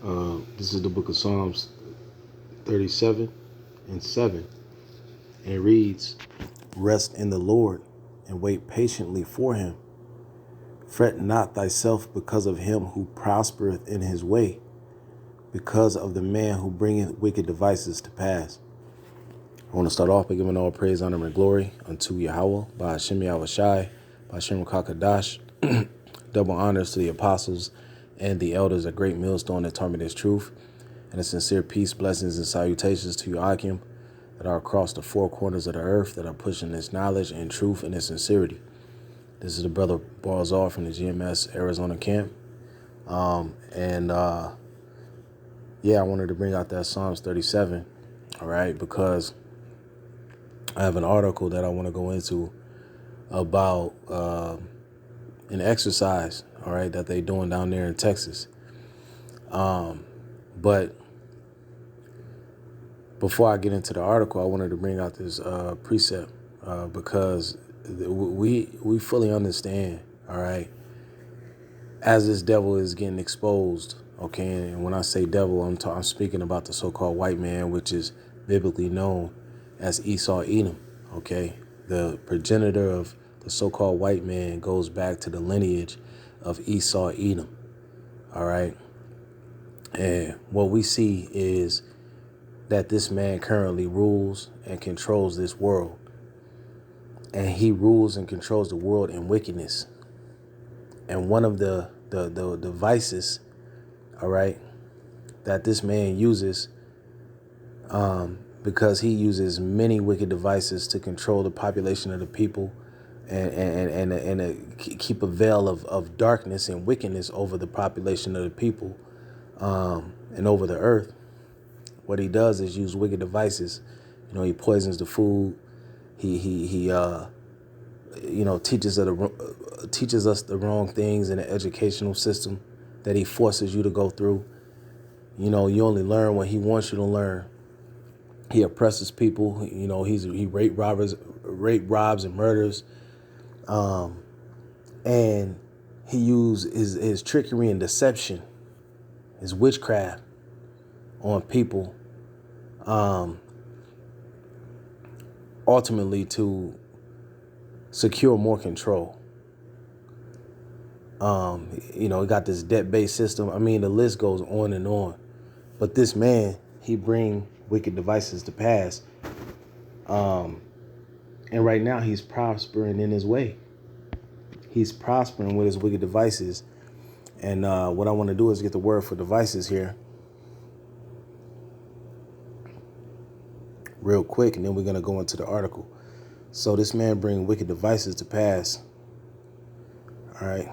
This is the book of Psalms 37 and 7. And it reads, "Rest in the Lord and wait patiently for him. Fret not thyself because of him who prospereth in his way, because of the man who bringeth wicked devices to pass." I want to start off by giving all praise, honor, and glory unto Yahweh, by Hashem Yahushai, by Hashem Kakadash. Double honors to the apostles and the elders, a great millstone that taught me this truth, and a sincere peace, blessings, and salutations to you, Akim, that are across the four corners of the earth, that are pushing this knowledge and truth and its sincerity. This is the brother Barzal from the GMS Arizona camp. I wanted to bring out that Psalms 37, all right, because I have an article that I want to go into about an exercise, all right, that they doing down there in Texas. But before I get into the article, I wanted to bring out this precept because we fully understand, all right, as this devil is getting exposed, okay, and when I say devil, I'm speaking about the so-called white man, which is biblically known as Esau Edom, okay? The progenitor of the so-called white man goes back to the lineage of Esau Edom, all right? And what we see is that this man currently rules and controls this world. And he rules and controls the world in wickedness. And one of the vices, all right, that this man uses, because he uses many wicked devices to control the population of the people and keep a veil of darkness and wickedness over the population of the people and over the earth. What he does is use wicked devices. You know, he poisons the food. He teaches us the wrong things in the educational system that he forces you to go through. You know, you only learn what he wants you to learn. He oppresses people. You know, he rape, robs, and murders. And he uses his trickery and deception, his witchcraft on people, ultimately to secure more control. He got this debt-based system. I mean, the list goes on and on. But this man, he bring wicked devices to pass. And right now he's prospering in his way. He's prospering with his wicked devices. And what I want to do is get the word for devices here real quick, and then we're going to go into the article. So this man bring wicked devices to pass. All right.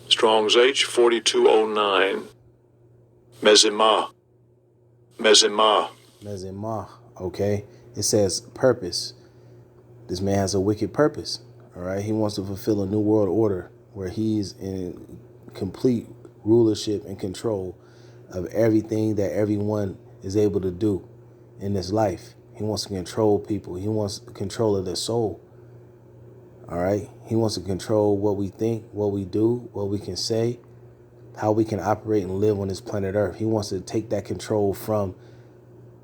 Strong's H 4209. Mezimah. Okay. It says purpose. This man has a wicked purpose. All right. He wants to fulfill a new world order where he's in complete rulership and control of everything that everyone is able to do in this life. He wants to control people. He wants control of their soul. All right. He wants to control what we think, what we do, what we can say, how we can operate and live on this planet Earth. He wants to take that control from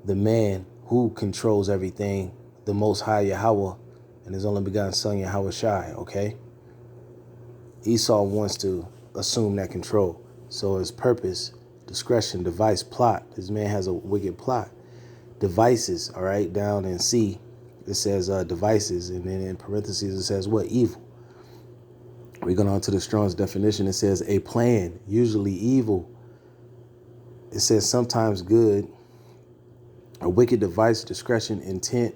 the man who controls everything, the Most High Yahweh, and his only begotten Son Yahushai. Okay. Esau wants to assume that control. So his purpose, discretion, device, plot. This man has a wicked plot. Devices, all right, down in C, it says devices, and then in parentheses it says what? Evil. We're going on to the Strong's definition. It says a plan, usually evil. It says sometimes good, a wicked device, discretion, intent,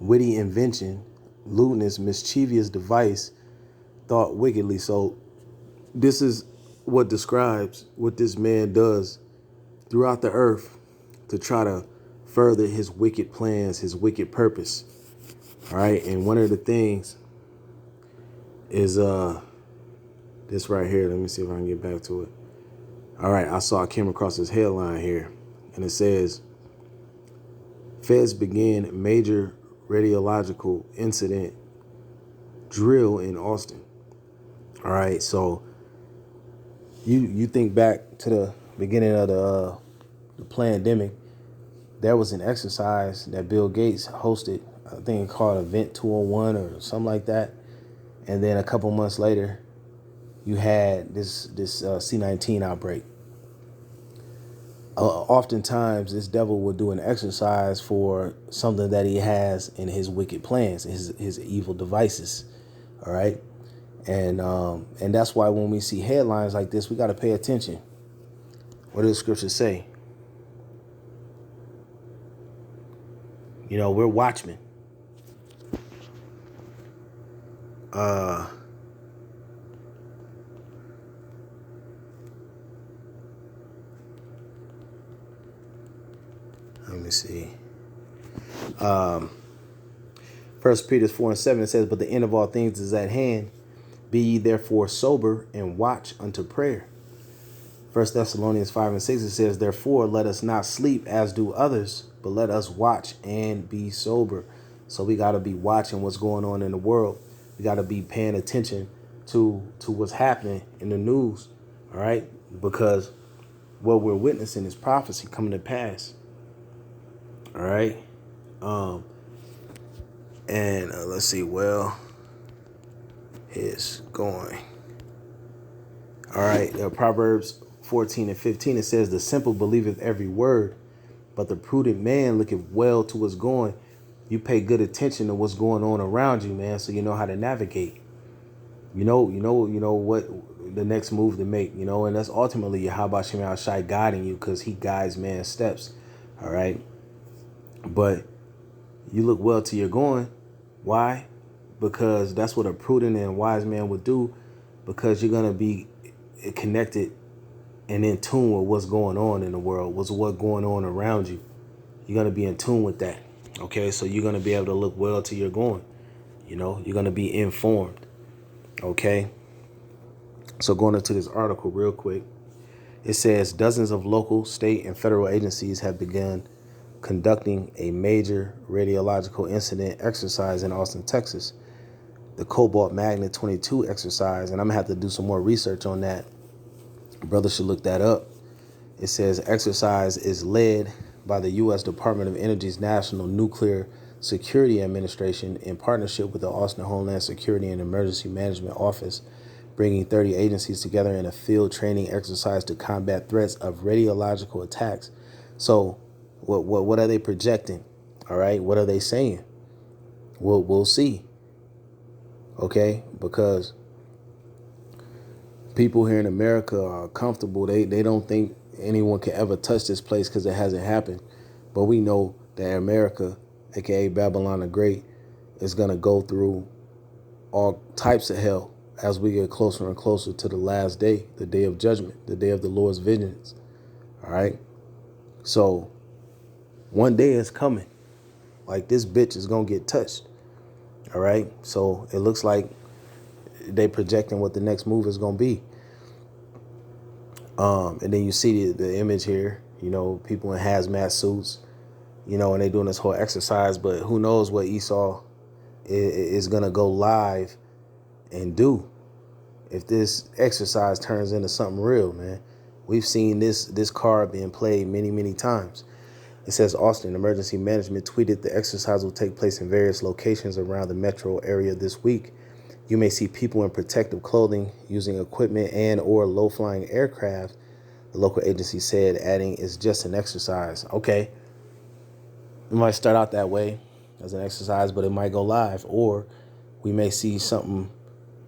witty invention, lewdness, mischievous device, thought wickedly. So this is what describes what this man does throughout the earth to try to further his wicked plans, his wicked purpose. All right. And one of the things is this right here. Let me see if I can get back to it. All right. I came across this headline here, and it says Feds begin major radiological incident drill in Austin. All right. So you think back to the beginning of the pandemic, there was an exercise that Bill Gates hosted. I think it called Event 201 or something like that. And then a couple months later, you had this C-19 outbreak. Oftentimes, this devil will do an exercise for something that he has in his wicked plans, his evil devices. All right, and that's why when we see headlines like this, we got to pay attention. What does the scripture say? You know, we're watchmen. Let me see. 1 Peter 4:7, it says, "But the end of all things is at hand. Be ye therefore sober and watch unto prayer." 1 Thessalonians 5:6, it says, "Therefore let us not sleep as do others, but let us watch and be sober." So we got to be watching what's going on in the world. We got to be paying attention to what's happening in the news. All right, because what we're witnessing is prophecy coming to pass. All right. And let's see. Well, it's going. All right. Proverbs 14:15. It says, "The simple believeth every word, but the prudent man looketh well to what's going." You pay good attention to what's going on around you, man, so you know how to navigate. You know what the next move to make. And that's ultimately Yahweh Shem Shai guiding you, because he guides man's steps. All right. But you look well to your going. Why? Because that's what a prudent and wise man would do, because you're going to be connected and in tune with what's going on in the world, what's going on around you. You're going to be in tune with that. Okay, so you're going to be able to look well to your going. You're going to be informed. Okay, so going into this article real quick, it says dozens of local, state, and federal agencies have begun conducting a major radiological incident exercise in Austin, Texas. The Cobalt Magnet 22 exercise, and I'm going to have to do some more research on that. Brother should look that up. It says exercise is led by the U.S. Department of Energy's National Nuclear Security Administration in partnership with the Austin Homeland Security and Emergency Management Office, bringing 30 agencies together in a field training exercise to combat threats of radiological attacks. So what are they projecting? All right, what are they saying? We'll see. Okay, because people here in America are comfortable. They don't think anyone can ever touch this place because it hasn't happened. But we know that America, aka Babylon the Great, is going to go through all types of hell as we get closer and closer to the last day, the day of judgment, the day of the Lord's vengeance. All right. So one day is coming. Like, this bitch is going to get touched. All right. So it looks like they projecting what the next move is going to be. And then you see the image here, people in hazmat suits, and they doing this whole exercise. But who knows what Esau is going to go live and do if this exercise turns into something real, man. We've seen this card being played many, many times. It says Austin Emergency Management tweeted the exercise will take place in various locations around the metro area this week. You may see people in protective clothing using equipment and or low-flying aircraft, the local agency said, adding it's just an exercise. Okay. It might start out that way as an exercise, but it might go live. Or we may see something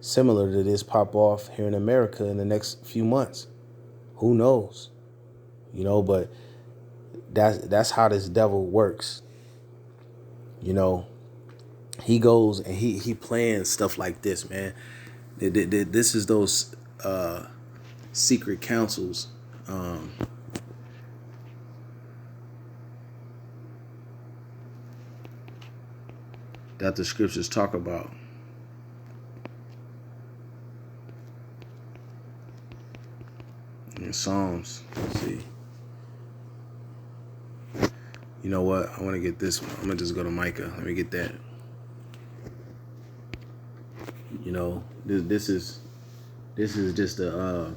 similar to this pop off here in America in the next few months. Who knows? But that's how this devil works. He goes and he plans stuff like this, man. This is those secret councils. That the scriptures talk about. In Psalms. Let's see. You know what? I want to get this one. I'm going to just go to Micah. Let me get that. This is just the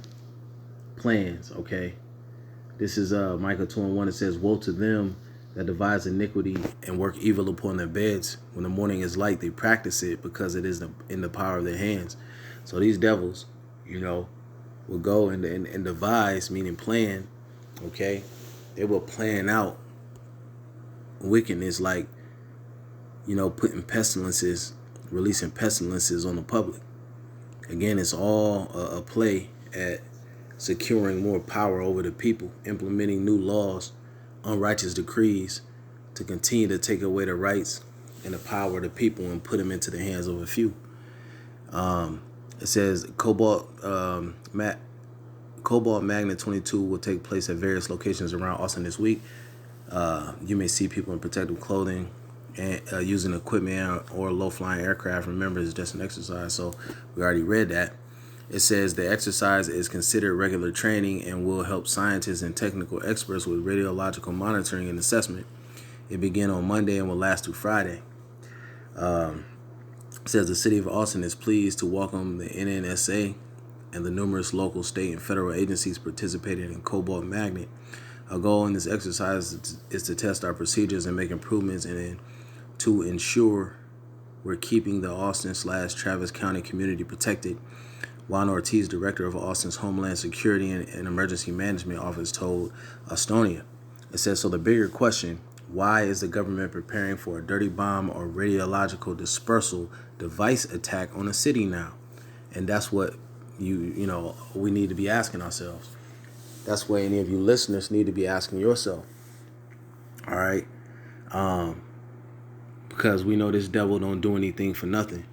plans, okay? This is Micah 2:1. It says, "Woe to them that devise iniquity and work evil upon their beds. When the morning is light, they practice it because it is in the power of their hands." So these devils, will go and devise, meaning plan. Okay, they will plan out wickedness, like putting pestilences, releasing pestilences on the public. Again, it's all a play at securing more power over the people, implementing new laws, unrighteous decrees to continue to take away the rights and the power of the people and put them into the hands of a few. It says Cobalt Magnet 22 will take place at various locations around Austin this week. You may see people in protective clothing and using equipment or low-flying aircraft. Remember, it's just an exercise, so we already read that. It says the exercise is considered regular training and will help scientists and technical experts with radiological monitoring and assessment. It began on Monday and will last through Friday. It says the city of Austin is pleased to welcome the NNSA and the numerous local, state, and federal agencies participating in Cobalt Magnet. Our goal in this exercise is to test our procedures and make improvements and to ensure we're keeping the Austin/Travis County community protected. Juan Ortiz, director of Austin's Homeland Security and Emergency Management Office, told Estonia. It says, so the bigger question, why is the government preparing for a dirty bomb or radiological dispersal device attack on a city now? And that's what we need to be asking ourselves. That's what any of you listeners need to be asking yourself. All right. Because we know this devil don't do anything for nothing.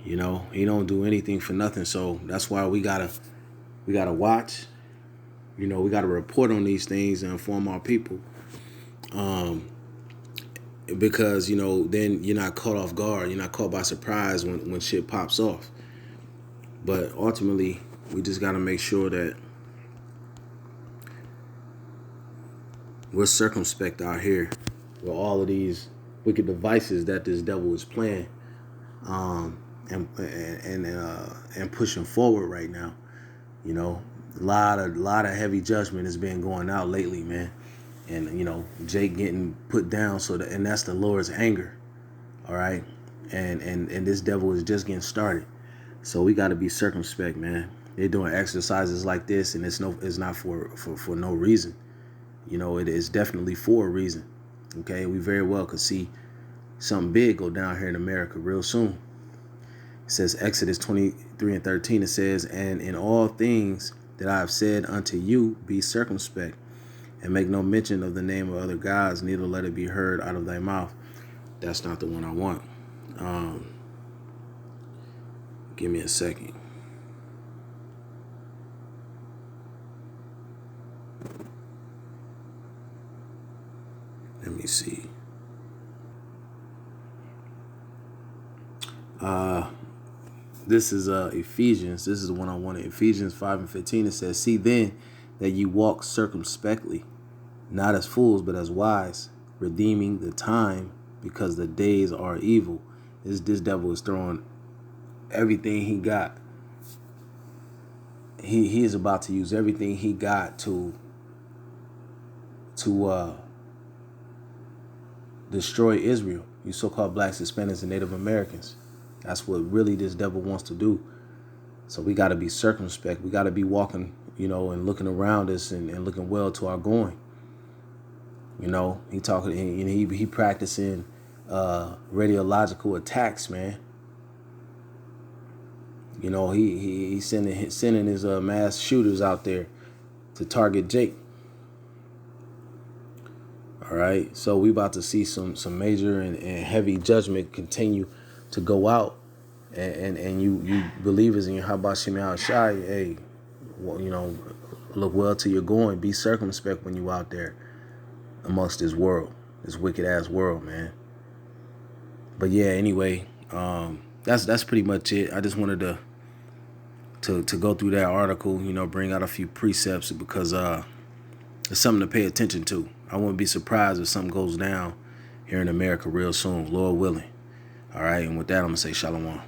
He don't do anything for nothing. So that's why we gotta watch. We gotta report on these things and inform our people. Because then you're not caught off guard. You're not caught by surprise when shit pops off. But ultimately, we just gotta make sure that we're circumspect out here with all of these wicked devices that this devil is playing. And pushing forward right now. A lot of heavy judgment has been going out lately, man. And Jake getting put down, and that's the Lord's anger. All right. And this devil is just getting started. So we got to be circumspect, man. They're doing exercises like this, and it's not for no reason. It is definitely for a reason. Okay, we very well could see something big go down here in America real soon. It says Exodus 23:13. It says, and in all things that I have said unto you, be circumspect, and make no mention of the name of other gods, neither let it be heard out of thy mouth. That's not the one I want. Give me a second. Let me see. This is Ephesians. This is the one I wanted. Ephesians 5:15. It says, see then that you walk circumspectly, not as fools, but as wise, redeeming the time, because the days are evil. This devil is throwing everything he got. He is about to use everything he got to destroy Israel, you so-called blacks, Hispanics, and Native Americans. That's what really this devil wants to do. So we got to be circumspect. We got to be walking, and looking around us and looking well to our going. He talking, he practicing radiological attacks, man. He sending his mass shooters out there to target Jake. All right, so we about to see some major and heavy judgment continue to go out, and you believers in your Habashim Al-Shai, hey, look well to your going. Be circumspect when you out there amongst this world, this wicked ass world, man. But yeah, anyway, that's pretty much it. I just wanted to go through that article, bring out a few precepts because it's something to pay attention to. I wouldn't be surprised if something goes down here in America real soon, Lord willing. All right, and with that, I'm going to say shalom.